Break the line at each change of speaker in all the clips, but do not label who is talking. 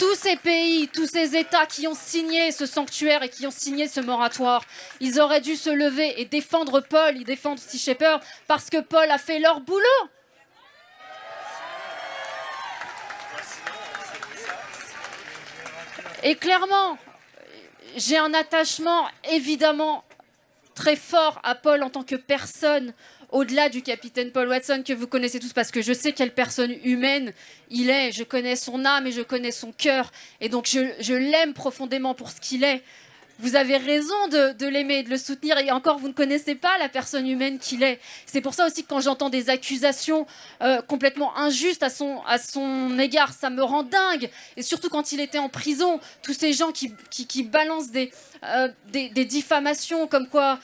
tous ces pays, tous ces États qui ont signé ce sanctuaire et qui ont signé ce moratoire, ils auraient dû se lever et défendre Paul, et défendre Sea Shepherd, parce que Paul a fait leur boulot. Et clairement, j'ai un attachement évidemment très fort à Paul en tant que personne, au-delà du capitaine Paul Watson que vous connaissez tous, parce que je sais quelle personne humaine il est, je connais son âme et je connais son cœur, et donc je l'aime profondément pour ce qu'il est. Vous avez raison de l'aimer et de le soutenir, et encore, vous ne connaissez pas la personne humaine qu'il est. C'est pour ça aussi que quand j'entends des accusations complètement injustes à son égard, ça me rend dingue. Et surtout quand il était en prison, tous ces gens qui balancent des diffamations comme quoi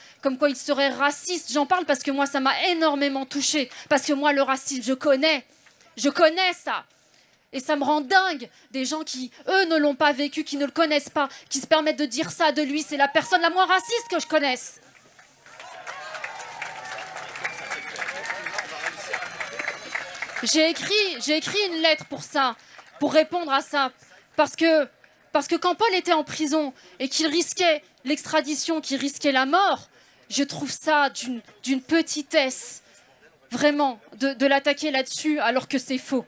il serait raciste. J'en parle parce que moi, ça m'a énormément touchée. Parce que moi, le racisme, je connais ça. Et ça me rend dingue, des gens qui, eux, ne l'ont pas vécu, qui ne le connaissent pas, qui se permettent de dire ça de lui. C'est la personne la moins raciste que je connaisse. J'ai écrit une lettre pour ça, pour répondre à ça. Parce que quand Paul était en prison et qu'il risquait l'extradition, qu'il risquait la mort, je trouve ça d'une petitesse, vraiment, de l'attaquer là-dessus alors que c'est faux.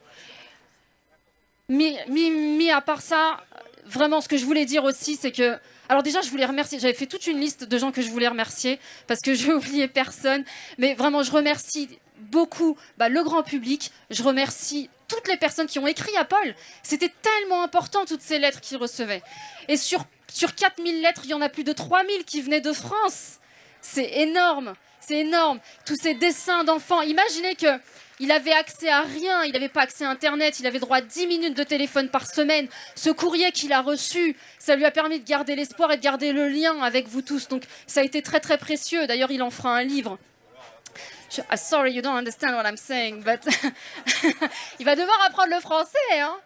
Mis à part ça, vraiment ce que je voulais dire aussi, c'est que... Alors déjà, je voulais remercier, j'avais fait toute une liste de gens que je voulais remercier, parce que je n'ai oublié personne, mais vraiment, je remercie beaucoup le grand public, je remercie toutes les personnes qui ont écrit à Paul. C'était tellement important, toutes ces lettres qu'il recevait. Et sur 4000 lettres, il y en a plus de 3000 qui venaient de France. C'est énorme, c'est énorme. Tous ces dessins d'enfants, imaginez que... Il avait accès à rien, il n'avait pas accès à Internet, il avait droit à 10 minutes de téléphone par semaine. Ce courrier qu'il a reçu, ça lui a permis de garder l'espoir et de garder le lien avec vous tous. Donc ça a été très très précieux. D'ailleurs, il en fera un livre. Sorry, you don't understand what I'm saying, but... il va devoir apprendre le français, hein.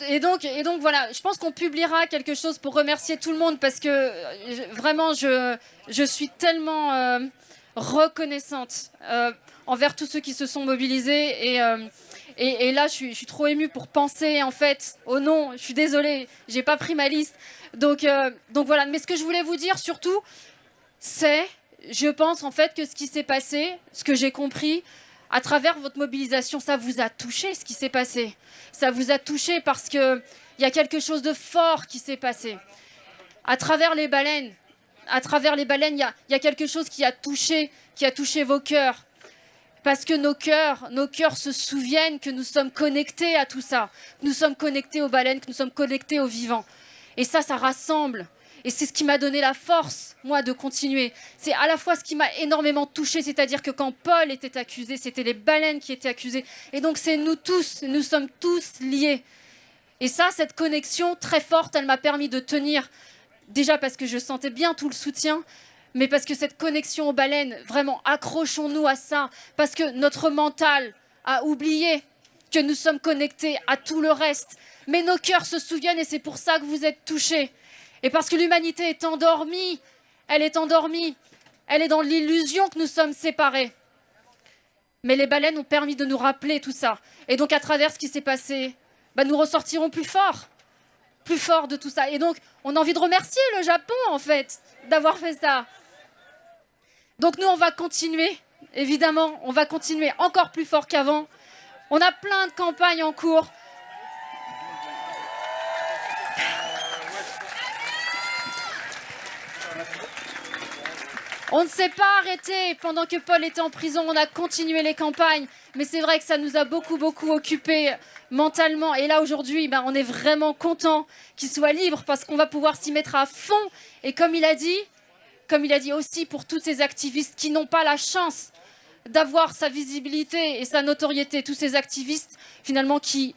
Et donc voilà, je pense qu'on publiera quelque chose pour remercier tout le monde, parce que vraiment, je suis tellement... reconnaissante envers tous ceux qui se sont mobilisés, et là je suis trop émue pour penser en fait au nom. Je suis désolée, j'ai pas pris ma liste, donc voilà. Mais ce que je voulais vous dire surtout, c'est, je pense en fait que ce qui s'est passé, ce que j'ai compris à travers votre mobilisation, ça vous a touché. Ce qui s'est passé, ça vous a touché parce que il y a quelque chose de fort qui s'est passé à travers les baleines. À travers les baleines, il y a quelque chose qui a touché vos cœurs. Parce que nos cœurs se souviennent que nous sommes connectés à tout ça. Que nous sommes connectés aux baleines, que nous sommes connectés aux vivants. Et ça rassemble. Et c'est ce qui m'a donné la force, moi, de continuer. C'est à la fois ce qui m'a énormément touchée, c'est-à-dire que quand Paul était accusé, c'était les baleines qui étaient accusées. Et donc c'est nous tous, nous sommes tous liés. Et ça, cette connexion très forte, elle m'a permis de tenir. Déjà parce que je sentais bien tout le soutien, mais parce que cette connexion aux baleines, vraiment, accrochons-nous à ça, parce que notre mental a oublié que nous sommes connectés à tout le reste. Mais nos cœurs se souviennent, et c'est pour ça que vous êtes touchés. Et parce que l'humanité est endormie, elle est endormie, elle est dans l'illusion que nous sommes séparés. Mais les baleines ont permis de nous rappeler tout ça. Et donc à travers ce qui s'est passé, nous ressortirons plus forts de tout ça. Et donc, on a envie de remercier le Japon, en fait, d'avoir fait ça. Donc nous, on va continuer, évidemment, on va continuer encore plus fort qu'avant. On a plein de campagnes en cours. On ne s'est pas arrêté pendant que Paul était en prison, on a continué les campagnes, mais c'est vrai que ça nous a beaucoup occupés mentalement. Et là, aujourd'hui, on est vraiment content qu'il soit libre, parce qu'on va pouvoir s'y mettre à fond. Et comme il a dit aussi, pour tous ces activistes qui n'ont pas la chance d'avoir sa visibilité et sa notoriété, tous ces activistes finalement qui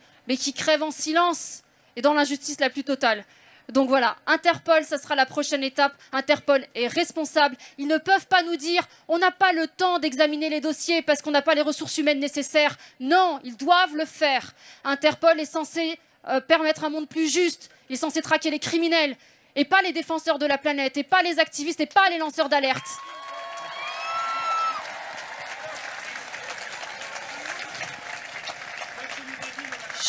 crèvent en silence et dans l'injustice la plus totale. Donc voilà, Interpol, ça sera la prochaine étape. Interpol est responsable. Ils ne peuvent pas nous dire « on n'a pas le temps d'examiner les dossiers parce qu'on n'a pas les ressources humaines nécessaires ». Non, ils doivent le faire. Interpol est censé permettre un monde plus juste. Il est censé traquer les criminels et pas les défenseurs de la planète, et pas les activistes, et pas les lanceurs d'alerte.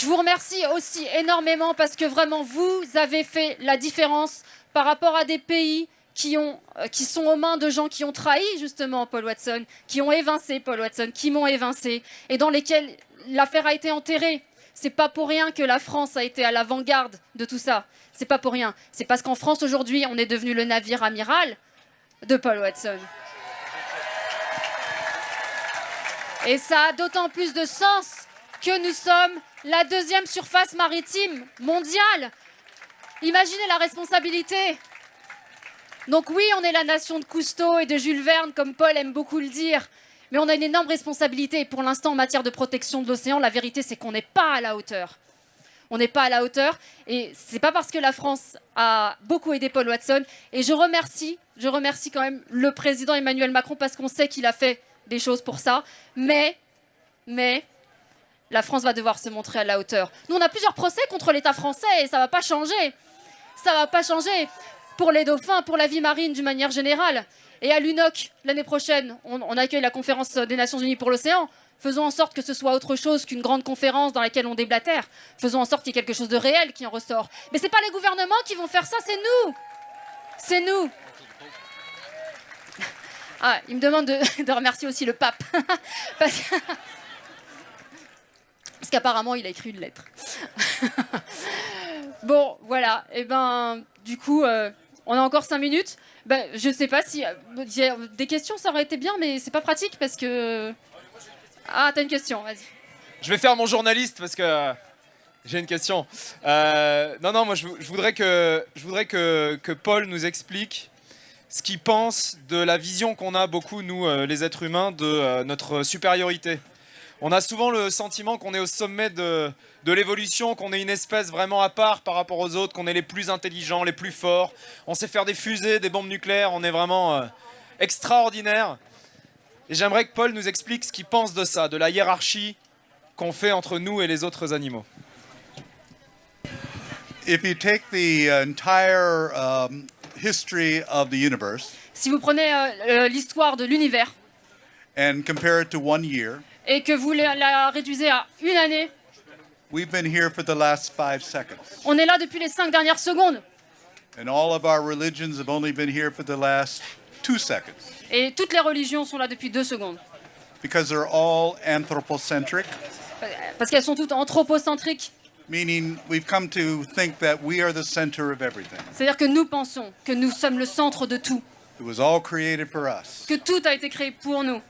Je vous remercie aussi énormément parce que vraiment, vous avez fait la différence par rapport à des pays qui sont aux mains de gens qui ont trahi justement Paul Watson, qui ont évincé Paul Watson, qui m'ont évincé, et dans lesquels l'affaire a été enterrée. C'est pas pour rien que la France a été à l'avant-garde de tout ça. C'est pas pour rien. C'est parce qu'en France aujourd'hui, on est devenu le navire amiral de Paul Watson. Et ça a d'autant plus de sens que nous sommes la deuxième surface maritime mondiale. Imaginez la responsabilité. Donc oui, on est la nation de Cousteau et de Jules Verne, comme Paul aime beaucoup le dire, mais on a une énorme responsabilité. Et pour l'instant, en matière de protection de l'océan, la vérité, c'est qu'on n'est pas à la hauteur. On n'est pas à la hauteur, et c'est pas parce que la France a beaucoup aidé Paul Watson. Et je remercie quand même le président Emmanuel Macron, parce qu'on sait qu'il a fait des choses pour ça. Mais la France va devoir se montrer à la hauteur. Nous, on a plusieurs procès contre l'État français et ça va pas changer. Ça va pas changer. Pour les dauphins, pour la vie marine d'une manière générale. Et à l'UNOC, l'année prochaine, on accueille la conférence des Nations Unies pour l'océan. Faisons en sorte que ce soit autre chose qu'une grande conférence dans laquelle on déblatère. Faisons en sorte qu'il y ait quelque chose de réel qui en ressort. Mais ce n'est pas les gouvernements qui vont faire ça, c'est nous. C'est nous. Ah, il me demande de remercier aussi le pape. Parce qu'apparemment, il a écrit une lettre. Bon, voilà. Et ben, du coup... on a encore 5 minutes. Ben, je ne sais pas si... des questions, ça aurait été bien, mais c'est pas pratique parce que... Ah, t'as une question, vas-y.
Je vais faire mon journaliste parce que j'ai une question. Non, moi je voudrais que Paul nous explique ce qu'il pense de la vision qu'on a beaucoup, nous, les êtres humains, de notre supériorité. On a souvent le sentiment qu'on est au sommet de l'évolution, qu'on est une espèce vraiment à part par rapport aux autres, qu'on est les plus intelligents, les plus forts. On sait faire des fusées, des bombes nucléaires, on est vraiment extraordinaire. Et j'aimerais que Paul nous explique ce qu'il pense de ça, de la hiérarchie qu'on fait entre nous et les autres animaux.
If you take the entire history of the universe
Si vous prenez l'histoire de l'univers
and compare it to 1 year,
et que vous la réduisez à une année,
we've been here for the last 5 seconds.
on est là depuis les 5 dernières secondes.
And all of our religions have only been here for the last 2 seconds.
Et toutes les religions sont là depuis 2 secondes.
Because they're all anthropocentric,
Parce qu'elles sont toutes anthropocentriques.
meaning we've come to think that we are the center of everything.
C'est-à-dire que nous pensons que nous sommes le centre de tout.
It was all created for us.
Que tout a été créé pour nous.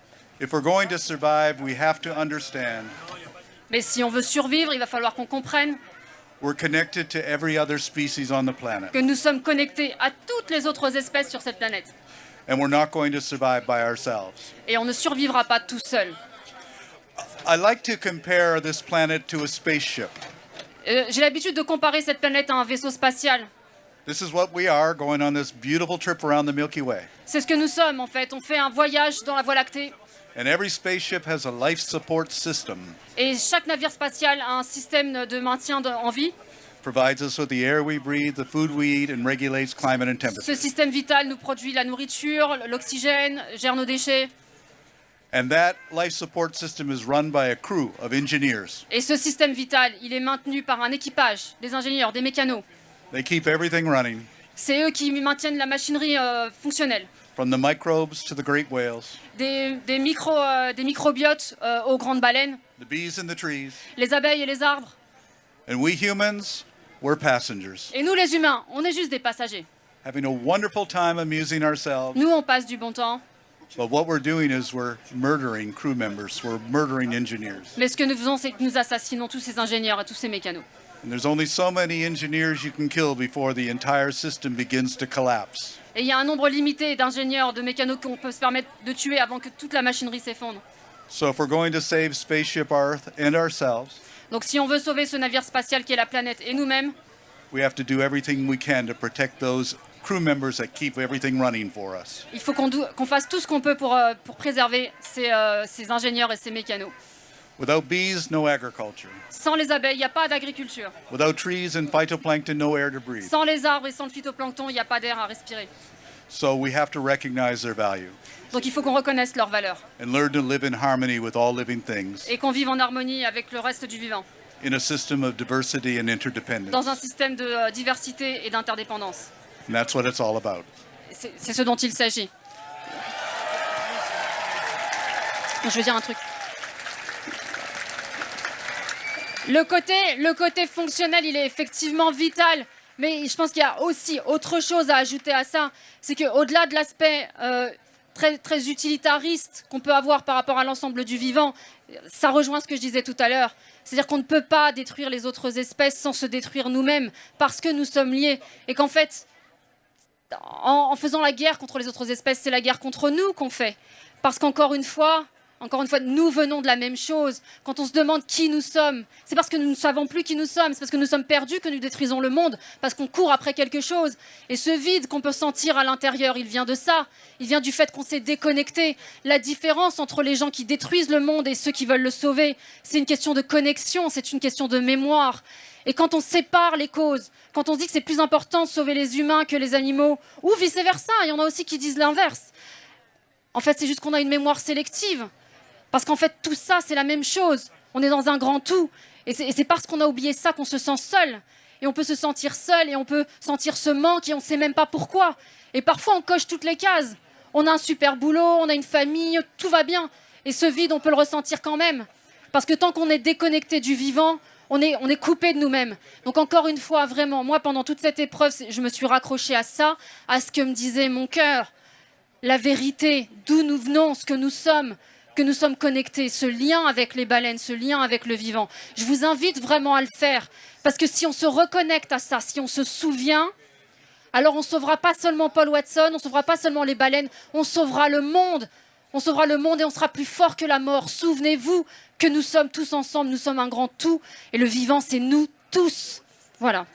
If we're going to survive, we have to understand
Mais si on veut survivre, il va falloir qu'on comprenne
we're connected to every other species on the planet.
que nous sommes connectés à toutes les autres espèces sur cette planète.
And we're not going to survive by ourselves.
Et on ne survivra pas tout seul.
I like to compare this planet to a spaceship.
J'ai l'habitude de comparer cette planète à un vaisseau spatial.
This is what we are, going on this beautiful trip around the Milky Way.
C'est ce que nous sommes en fait. On fait un voyage dans la Voie lactée.
And every spaceship has a life support system.
Et chaque navire spatial a un système de maintien en vie.
Provides us with the air we breathe, the food we eat, and regulates climate and temperature.
Ce système vital nous produit la nourriture, l'oxygène, gère nos déchets.
And that life support system is run by a crew of engineers.
Et ce système vital, il est maintenu par un équipage, des ingénieurs, des mécanos.
They keep everything running,
C'est eux qui maintiennent la machinerie fonctionnelle.
from the microbes to the great whales,
Des microbiotes aux grandes baleines,
the bees in the trees,
les abeilles et les arbres.
and we humans, we're passengers,
Et nous les humains, on est juste des passagers.
having a wonderful time amusing ourselves.
Nous, on passe du bon temps.
But what we're doing is we're murdering crew members, we're murdering engineers.
Mais ce que nous faisons, c'est que nous assassinons tous ces ingénieurs et tous ces mécanos.
And there's only so many engineers you can kill before the entire system begins to collapse.
Et il y a un nombre limité d'ingénieurs, de mécanos qu'on peut se permettre de tuer avant que toute la machinerie s'effondre.
So if we're going to save Spaceship Earth and ourselves,
Donc si on veut sauver ce navire spatial qui est la planète et nous-mêmes,
we have to do everything we can to protect those crew members that keep everything running for us.
il faut qu'on fasse tout ce qu'on peut pour préserver ces ingénieurs et ces mécanos.
Without bees, no agriculture.
Sans les abeilles, il n'y a pas d'agriculture.
Without trees and phytoplankton, no air to breathe.
Sans les arbres et sans le phytoplancton, il n'y a pas d'air à respirer.
So we have to recognize their value
Donc il faut qu'on reconnaisse leur valeur
and learn to live in harmony with all living things,
et qu'on vive en harmonie avec le reste du vivant.
in a system of diversity and interdependence.
dans un système de diversité et d'interdépendance.
And that's what it's all about.
C'est ce dont il s'agit. Je veux dire un truc. Le côté fonctionnel, il est effectivement vital, mais je pense qu'il y a aussi autre chose à ajouter à ça. C'est qu'au-delà de l'aspect très, très utilitariste qu'on peut avoir par rapport à l'ensemble du vivant, ça rejoint ce que je disais tout à l'heure. C'est-à-dire qu'on ne peut pas détruire les autres espèces sans se détruire nous-mêmes, parce que nous sommes liés. Et qu'en fait, en faisant la guerre contre les autres espèces, c'est la guerre contre nous qu'on fait. Parce qu'encore une fois, nous venons de la même chose. Quand on se demande qui nous sommes, c'est parce que nous ne savons plus qui nous sommes, c'est parce que nous sommes perdus que nous détruisons le monde, parce qu'on court après quelque chose. Et ce vide qu'on peut sentir à l'intérieur, il vient de ça. Il vient du fait qu'on s'est déconnecté. La différence entre les gens qui détruisent le monde et ceux qui veulent le sauver, c'est une question de connexion, c'est une question de mémoire. Et quand on sépare les causes, quand on se dit que c'est plus important de sauver les humains que les animaux, ou vice-versa, il y en a aussi qui disent l'inverse. En fait, c'est juste qu'on a une mémoire sélective. Parce qu'en fait, tout ça, c'est la même chose. On est dans un grand tout. Et c'est parce qu'on a oublié ça qu'on se sent seul. Et on peut se sentir seul et on peut sentir ce manque et on ne sait même pas pourquoi. Et parfois, on coche toutes les cases. On a un super boulot, on a une famille, tout va bien. Et ce vide, on peut le ressentir quand même. Parce que tant qu'on est déconnecté du vivant, on est coupé de nous-mêmes. Donc encore une fois, vraiment, moi, pendant toute cette épreuve, je me suis raccrochée à ça, à ce que me disait mon cœur. La vérité, d'où nous venons, ce que nous sommes connectés, ce lien avec les baleines, ce lien avec le vivant. Je vous invite vraiment à le faire, parce que si on se reconnecte à ça, si on se souvient, alors on sauvera pas seulement Paul Watson, on sauvera pas seulement les baleines, on sauvera le monde. On sauvera le monde et on sera plus fort que la mort. Souvenez-vous que nous sommes tous ensemble, nous sommes un grand tout, et le vivant, c'est nous tous. Voilà.